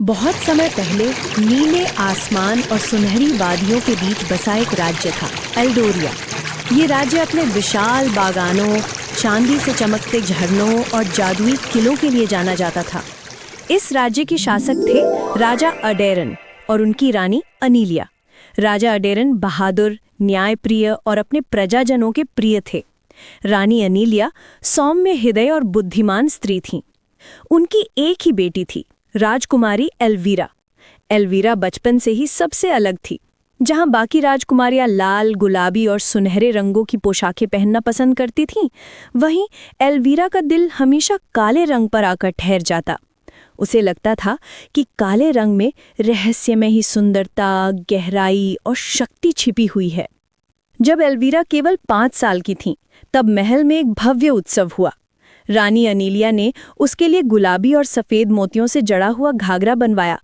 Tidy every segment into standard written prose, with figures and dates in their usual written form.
बहुत समय पहले नीले आसमान और सुनहरी वादियों के बीच बसा एक राज्य था, एल्डोरिया। ये राज्य अपने विशाल बागानों, चांदी से चमकते झरनों और जादुई किलों के लिए जाना जाता था। इस राज्य के शासक थे राजा अडेरन और उनकी रानी अनीलिया। राजा अडेरन बहादुर, न्यायप्रिय और अपने प्रजाजनों के प्रिय थे। रानी अनीलिया सौम्य हृदय और बुद्धिमान स्त्री थीं। उनकी एक ही बेटी थी, राजकुमारी एल्वीरा। एल्वीरा बचपन से ही सबसे अलग थी। जहां बाकी राजकुमारियां लाल, गुलाबी और सुनहरे रंगों की पोशाकें पहनना पसंद करती थीं, वहीं एल्वीरा का दिल हमेशा काले रंग पर आकर ठहर जाता। उसे लगता था कि काले रंग में रहस्यमय ही सुंदरता, गहराई और शक्ति छिपी हुई है। जब एल्वीरा केवल 5 साल की थीं, तब महल में एक भव्य उत्सव हुआ। रानी अनीलिया ने उसके लिए गुलाबी और सफेद मोतियों से जड़ा हुआ घाघरा बनवाया,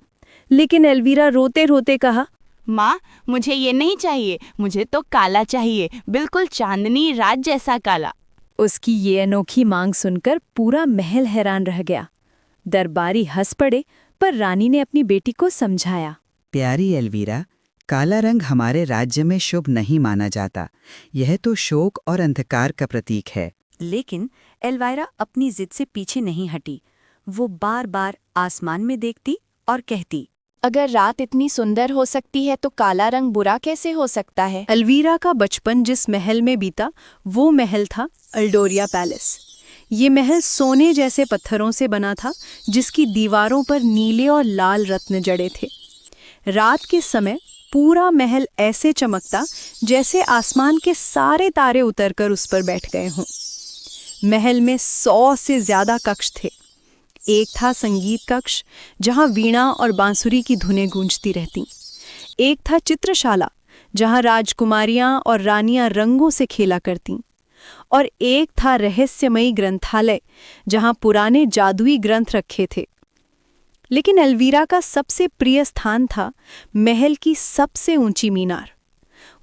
लेकिन एल्वीरा रोते रोते कहा, माँ, मुझे ये नहीं चाहिए, मुझे तो काला चाहिए, बिल्कुल चांदनी रात जैसा काला। उसकी ये अनोखी मांग सुनकर पूरा महल हैरान रह गया। दरबारी हंस पड़े, पर रानी ने अपनी बेटी को समझाया। प्यारी एल्वीरा, काला रंग हमारे राज्य में शुभ नहीं माना जाता। यह तो शोक और अंधकार का प्रतीक है। लेकिन एल्वायरा अपनी जिद से पीछे नहीं हटी। वो बार बार आसमान में देखती और कहती, अगर रात इतनी सुंदर हो सकती है तो काला रंग बुरा कैसे हो सकता है? एल्वीरा का बचपन जिस महल में बीता, वो महल था एल्डोरिया पैलेस। ये महल सोने जैसे पत्थरों से बना था, जिसकी दीवारों पर नीले और लाल रत्न जड़े थे। रात के समय पूरा महल ऐसे चमकता जैसे आसमान के सारे तारे उतरकर उस पर बैठ गए हों। महल में 100 से ज्यादा कक्ष थे। एक था संगीत कक्ष, जहां वीणा और बांसुरी की धुनें गूंजती रहतीं। एक था चित्रशाला, जहां राजकुमारियां और रानियां रंगों से खेला करतीं। और एक था रहस्यमयी ग्रंथालय, जहां पुराने जादुई ग्रंथ रखे थे। लेकिन एल्वीरा का सबसे प्रिय स्थान था महल की सबसे ऊंची मीनार।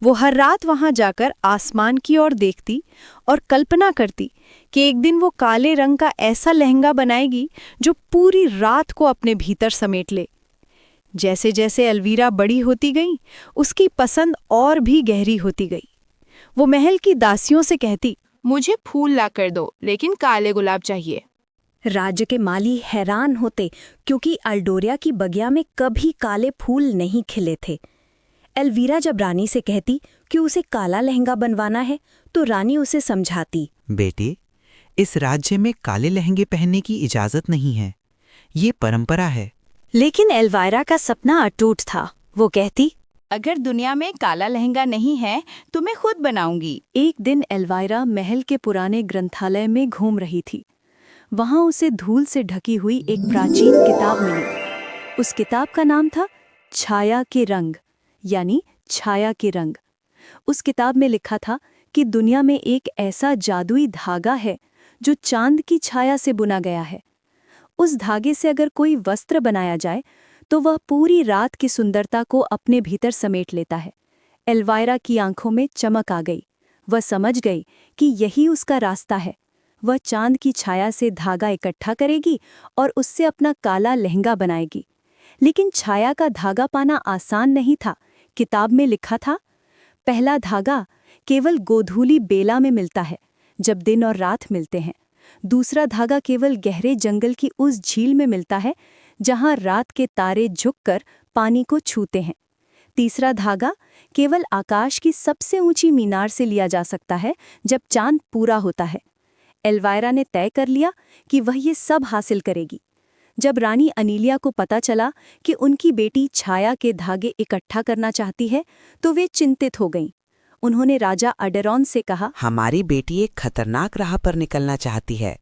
वो हर रात वहां जाकर आसमान की ओर देखती और कल्पना करती कि एक दिन वो काले रंग का ऐसा लहंगा बनाएगी जो पूरी रात को अपने भीतर समेट ले। जैसे जैसे एल्वीरा बड़ी होती गई, उसकी पसंद और भी गहरी होती गई। वो महल की दासियों से कहती, मुझे फूल ला कर दो, लेकिन काले गुलाब चाहिए। राज्य के माली हैरान होते, क्योंकि एल्डोरिया की बगिया में कभी काले फूल नहीं खिले थे। एल्वीरा जब रानी से कहती कि उसे काला लहंगा बनवाना है, तो रानी उसे समझाती, बेटी, इस राज्य में काले लहंगे पहनने की इजाजत नहीं है। ये परंपरा है। लेकिन एल्वायरा का सपना अटूट था। वो कहती, अगर दुनिया में काला लहंगा नहीं है तो मैं खुद बनाऊंगी। एक दिन एल्वायरा महल के पुराने ग्रंथालय में घूम रही थी। वहां उसे धूल से ढकी हुई एक प्राचीन किताब मिली। उस किताब का नाम था छाया के रंग, यानी छाया के रंग। उस किताब में लिखा था कि दुनिया में एक ऐसा जादुई धागा है जो चांद की छाया से बुना गया है। उस धागे से अगर कोई वस्त्र बनाया जाए तो वह पूरी रात की सुंदरता को अपने भीतर समेट लेता है। एल्वायरा की आंखों में चमक आ गई। वह समझ गई कि यही उसका रास्ता है। वह चांद की छाया से धागा इकट्ठा करेगी और उससे अपना काला लहंगा बनाएगी। लेकिन छाया का धागा पाना आसान नहीं था। किताब में लिखा था, पहला धागा केवल गोधूली बेला में मिलता है, जब दिन और रात मिलते हैं। दूसरा धागा केवल गहरे जंगल की उस झील में मिलता है, जहां रात के तारे झुककर पानी को छूते हैं। तीसरा धागा केवल आकाश की सबसे ऊंची मीनार से लिया जा सकता है, जब चांद पूरा होता है। एल्वायरा ने तय कर लिया कि वह ये सब हासिल करेगी। जब रानी अनीलिया को पता चला कि उनकी बेटी छाया के धागे इकट्ठा करना चाहती है, तो वे चिंतित हो गईं। उन्होंने राजा अडेरॉन से कहा, हमारी बेटी एक खतरनाक राह पर निकलना चाहती है।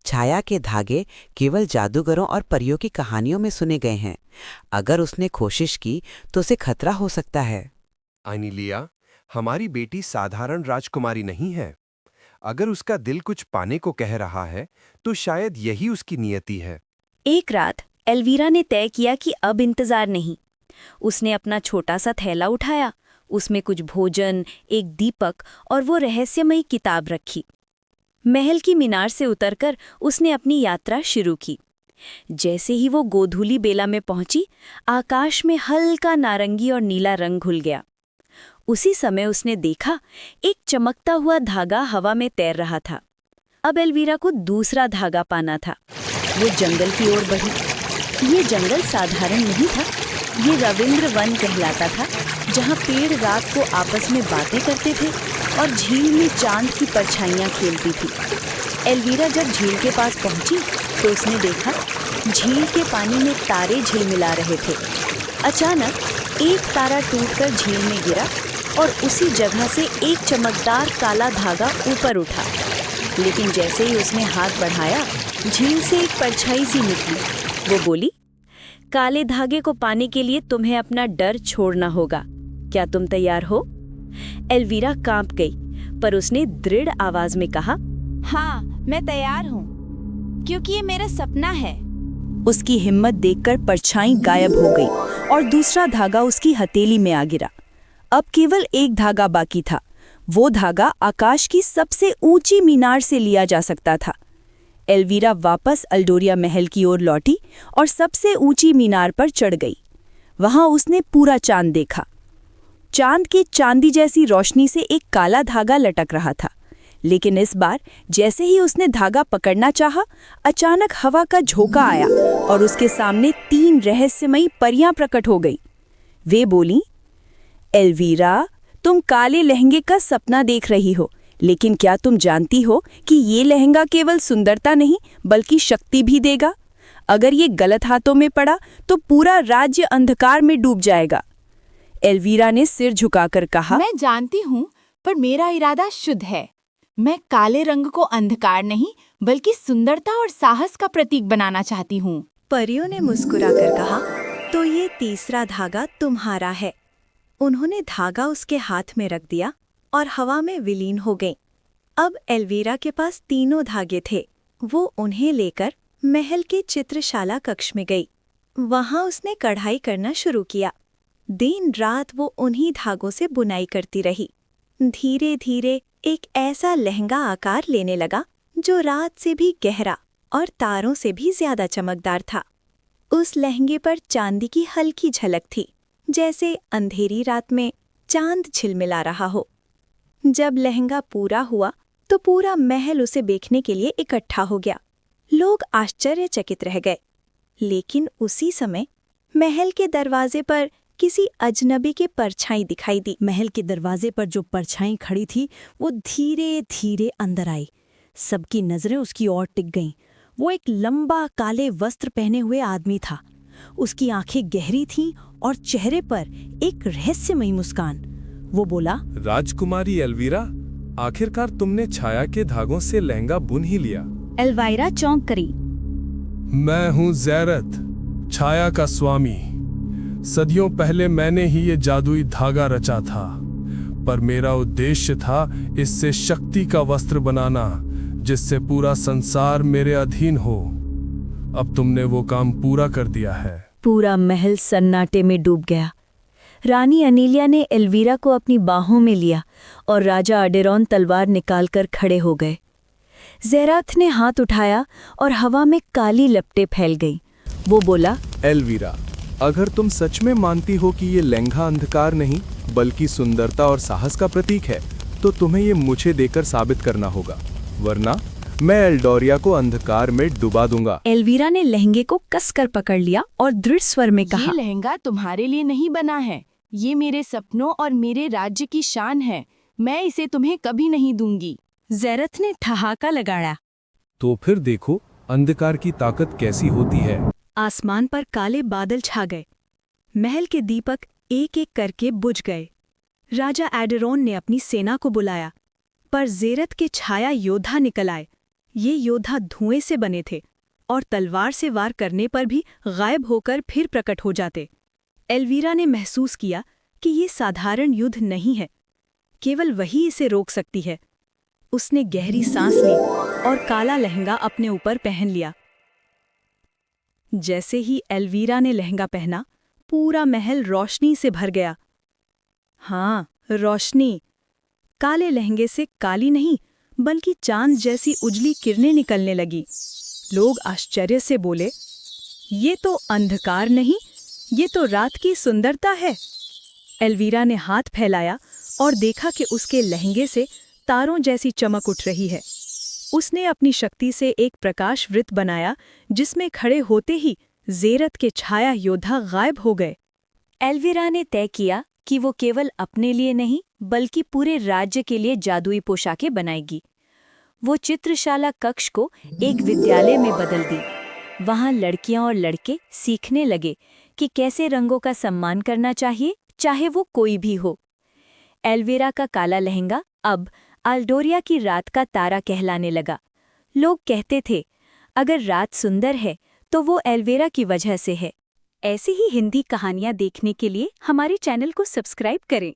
छाया के धागे केवल जादूगरों और परियों की कहानियों में सुने गए हैं। अगर उसने कोशिश की तो उसे खतरा हो सकता है। अनीलिया, हमारी बेटी साधारण राजकुमारी नहीं है। अगर उसका दिल कुछ पाने को कह रहा है तो शायद यही उसकी नियति है। एक रात एल्वीरा ने तय किया कि अब इंतजार नहीं। उसने अपना छोटा सा थैला उठाया, उसमें कुछ भोजन, एक दीपक और वो रहस्यमयी किताब रखी। महल की मीनार से उतरकर उसने अपनी यात्रा शुरू की। जैसे ही वो गोधूली बेला में पहुंची, आकाश में हल्का नारंगी और नीला रंग घुल गया। उसी समय उसने देखा एक चमकता हुआ धागा हवा में तैर रहा था। अब एल्वीरा को दूसरा धागा पाना था। वो जंगल की ओर बढ़ी। ये जंगल साधारण नहीं था, ये रविंद्र वन कहलाता था, जहाँ पेड़ रात को आपस में बातें करते थे और झील में चांद की परछाइयाँ खेलती थी। एल्वीरा जब झील के पास पहुंची तो उसने देखा झील के पानी में तारे झिलमिला रहे थे। अचानक एक तारा टूटकर झील में गिरा और उसी जगह से एक चमकदार काला धागा ऊपर उठा। लेकिन जैसे ही उसने हाथ बढ़ाया, झील से एक परछाई सी निकली। वो बोली, काले धागे को पाने के लिए तुम्हें अपना डर छोड़ना होगा। क्या तुम तैयार हो? एल्वीरा कांप गई, पर उसने दृढ़ आवाज में कहा, हाँ, मैं तैयार हूँ, क्योंकि ये मेरा सपना है। उसकी हिम्मत देखकर परछाई गायब हो गई और दूसरा धागा उसकी हथेली में आ गिरा। अब केवल एक धागा बाकी था। वो धागा आकाश की सबसे ऊंची मीनार से लिया जा सकता था। एल्वीरा वापस अल्डोरिया महल की ओर लौटी और सबसे ऊंची मीनार पर चढ़ गई। वहां उसने पूरा चांद देखा। चांद की चांदी जैसी रोशनी से एक काला धागा लटक रहा था। लेकिन इस बार जैसे ही उसने धागा पकड़ना चाहा, अचानक हवा का झोंका आया और उसके सामने 3 रहस्यमयी परियां प्रकट हो गई। वे बोली, एल्वीरा, तुम काले लहंगे का सपना देख रही हो, लेकिन क्या तुम जानती हो कि ये लहंगा केवल सुंदरता नहीं बल्कि शक्ति भी देगा? अगर ये गलत हाथों में पड़ा तो पूरा राज्य अंधकार में डूब जाएगा। एल्वीरा ने सिर झुकाकर कहा, मैं जानती हूँ, पर मेरा इरादा शुद्ध है। मैं काले रंग को अंधकार नहीं बल्कि सुंदरता और साहस का प्रतीक बनाना चाहती हूँ। परियों ने मुस्कुराकर कहा, तो ये तीसरा धागा तुम्हारा है। उन्होंने धागा उसके हाथ में रख दिया और हवा में विलीन हो गई। अब एल्वीरा के पास 3 धागे थे। वो उन्हें लेकर महल के चित्रशाला कक्ष में गई। वहां उसने कढ़ाई करना शुरू किया। दिन रात वो उन्हीं धागों से बुनाई करती रही। धीरे धीरे एक ऐसा लहंगा आकार लेने लगा जो रात से भी गहरा और तारों से भी ज्यादा चमकदार था। उस लहंगे पर चांदी की हल्की झलक थी, जैसे अंधेरी रात में चांद झिलमिला रहा हो। जब लहंगा पूरा हुआ तो पूरा महल उसे देखने के लिए इकट्ठा हो गया। लोग आश्चर्यचकित रह गए। लेकिन उसी समय महल के दरवाजे पर किसी अजनबी के परछाई दिखाई दी। महल के दरवाजे पर जो परछाई खड़ी थी वो धीरे धीरे अंदर आई। सबकी नजरें उसकी ओर टिक गईं। वो एक लंबा काले वस्त्र पहने हुए आदमी था। उसकी आंखें गहरी थीं और चेहरे पर एक रहस्यमयी मुस्कान। वो बोला, राजकुमारी एल्वीरा, आखिरकार तुमने छाया के धागों से लहंगा बुन ही लिया। एल्वायरा चौंक करी। मैं हूँ ज़ैरत, छाया का स्वामी। सदियों पहले मैंने ही ये जादुई धागा रचा था, पर मेरा उद्देश्य था इससे शक्ति का वस्त्र बनाना, जिससे पूरा संसार मेरे अधीन हो। अब तुमने वो काम पूरा कर दिया है। पूरा महल सन्नाटे में डूब गया। रानी अनीलिया ने एल्वीरा को अपनी बाहों में लिया और राजा अडेरॉन तलवार निकालकर खड़े हो गए। ज़ेराथ ने हाथ उठाया और हवा में काली लपटें फैल गईं। वो बोला, एल्वीरा, अगर तुम सच में मानती हो कि ये लहंगा अंधकार नहीं बल्कि सुंदरता और साहस का प्रतीक है, तो तुम्हें ये मुझे देकर साबित करना होगा, वरना मैं एल्डोरिया को अंधकार में डुबा दूंगा। एल्वीरा ने लहंगे को कसकर पकड़ लिया और दृढ़ स्वर में कहा, ये लहंगा तुम्हारे लिए नहीं बना है। ये मेरे सपनों और मेरे राज्य की शान है। मैं इसे तुम्हें कभी नहीं दूंगी। ज़ेरथ ने ठहाका लगाया। तो फिर देखो अंधकार की ताकत कैसी होती है। आसमान पर काले बादल छा गए। महल के दीपक एक एक करके बुझ गए। राजा एडेरॉन ने अपनी सेना को बुलाया, पर ज़ेरथ के छाया योद्धा निकल आए। ये योद्धा धुएं से बने थे और तलवार से वार करने पर भी गायब होकर फिर प्रकट हो जाते। एल्वीरा ने महसूस किया कि ये साधारण युद्ध नहीं है, केवल वही इसे रोक सकती है। उसने गहरी सांस ली और काला लहंगा अपने ऊपर पहन लिया। जैसे ही एल्वीरा ने लहंगा पहना, पूरा महल रोशनी से भर गया। हाँ, रोशनी। काले लहंगे से काली नहीं बल्कि चांद जैसी उजली किरणें निकलने लगी। लोग आश्चर्य से बोले, ये तो अंधकार नहीं, ये तो रात की सुंदरता है। एल्वीरा ने हाथ फैलाया और देखा कि उसके लहंगे से तारों जैसी चमक उठ रही है। उसने अपनी शक्ति से एक प्रकाश वृत्त बनाया जिसमें खड़े होते ही ज़ेरत के छाया योद्धा गायब हो गए। एल्वीरा ने तय किया कि वो केवल अपने लिए नहीं बल्कि पूरे राज्य के लिए जादुई पोशाकें बनाएगी। वो चित्रशाला कक्ष को एक विद्यालय में बदल दी। वहाँ लड़कियां और लड़के सीखने लगे कि कैसे रंगों का सम्मान करना चाहिए, चाहे वो कोई भी हो। एल्वीरा का काला लहंगा अब अल्डोरिया की रात का तारा कहलाने लगा। लोग कहते थे, अगर रात सुंदर है तो वो एल्वीरा की वजह से है। ऐसी ही हिंदी कहानियाँ देखने के लिए हमारे चैनल को सब्सक्राइब करें।